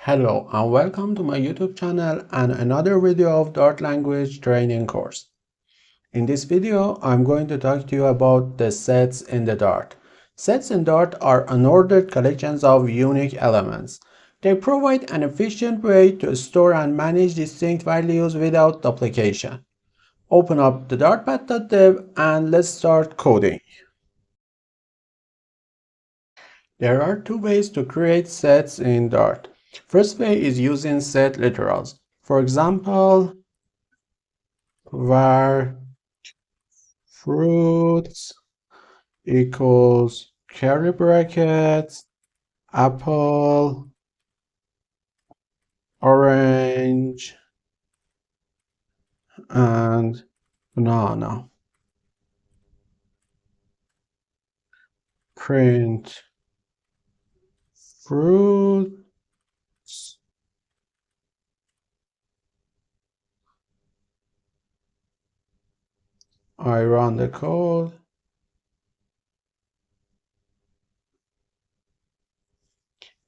Hello and welcome to my YouTube channel and another video of Dart language training course. In this video, I'm going to talk to you about the sets in the Dart. Sets in Dart are unordered collections of unique elements. They provide an efficient way to store and manage distinct values without duplication. Open up the dartpath.dev and let's start coding. There are two ways to create sets in Dart. First way is using set literals. For example, var fruits equals curly brackets apple orange and banana. Print fruits I run the code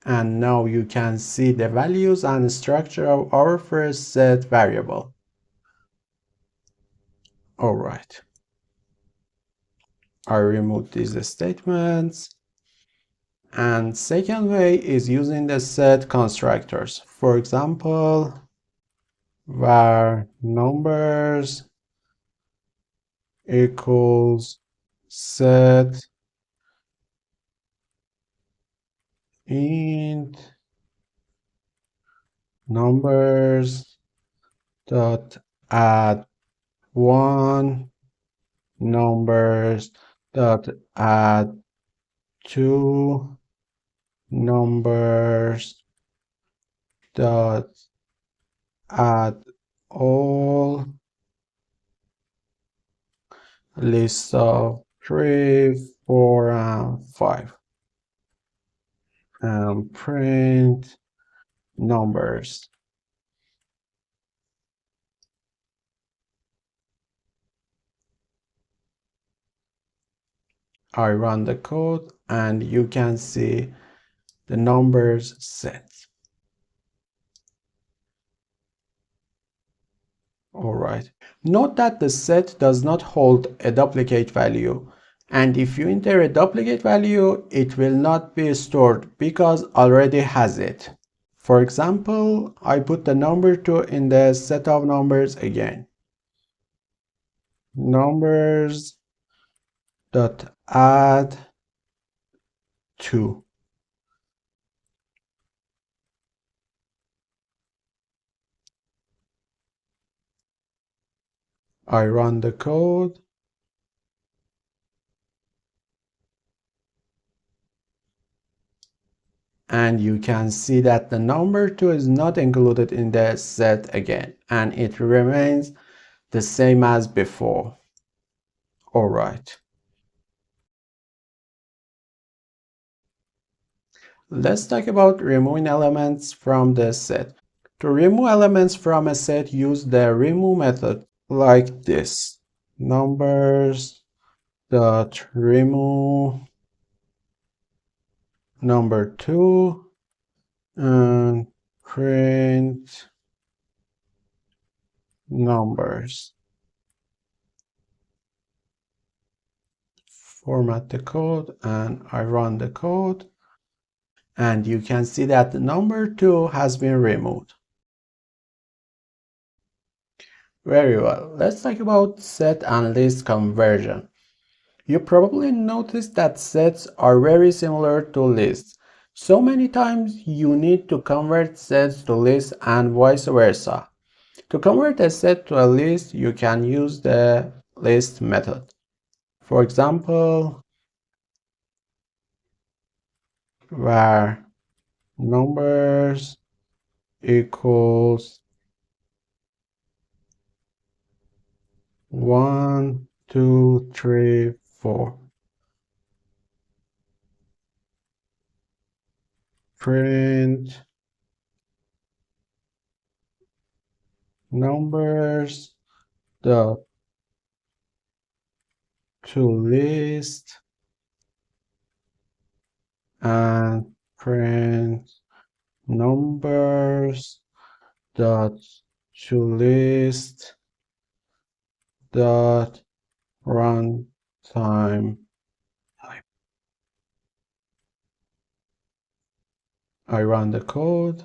and now you can see the values and structure of our first set variable. Alright, I remove these statements. And second way is using the set constructors. For example, var numbers equals set int numbers dot add 1 numbers dot add 2 numbers dot add all list of 3, 4, and 5 and print numbers. I run the code and you can see the numbers set. Alright. Note that the set does not hold a duplicate value, and if you enter a duplicate value, it will not be stored because already has it. For example, I put the number 2 in the set of numbers again. Numbers dot add 2. I run the code and you can see that the number 2 is not included in the set again and it remains the same as before. Alright. Let's talk about removing elements from the set. To remove elements from a set, use the remove method like this. Numbers dot remove number 2 and print numbers. Format the code and I run the code and you can see that the number 2 has been removed. Very well, let's talk about set and list conversion. You probably noticed that sets are very similar to lists. So many times you need to convert sets to lists and vice versa. To convert a set to a list, you can use the list method. For example, var numbers equals 1, 2, 3, 4. Print numbers dot to list and print numbers dot toList dot runtime type. I run the code,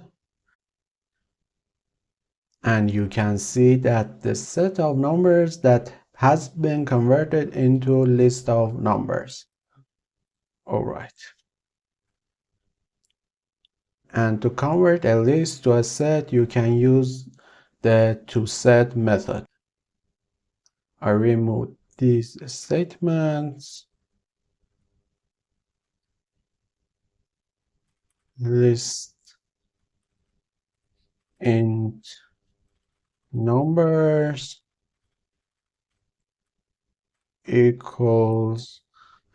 and you can see that the set of numbers that has been converted into list of numbers. All right. And to convert a list to a set, you can use the toSet method. I remove these statements. List int numbers equals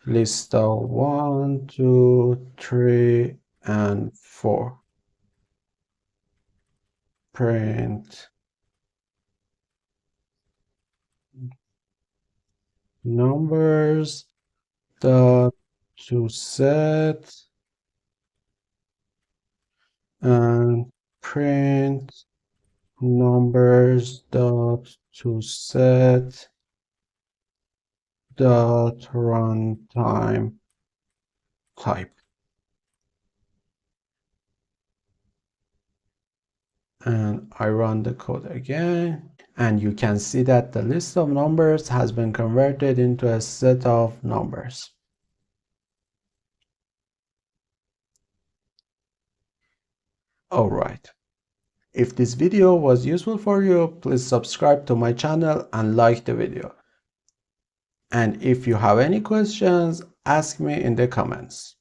list of 1, 2, 3, and 4. Print numbers dot toSet and print numbers dot toSet dot runtime type. And I run the code again, and you can see that the list of numbers has been converted into a set of numbers. Alright. If this video was useful for you, please subscribe to my channel and like the video. And if you have any questions, ask me in the comments.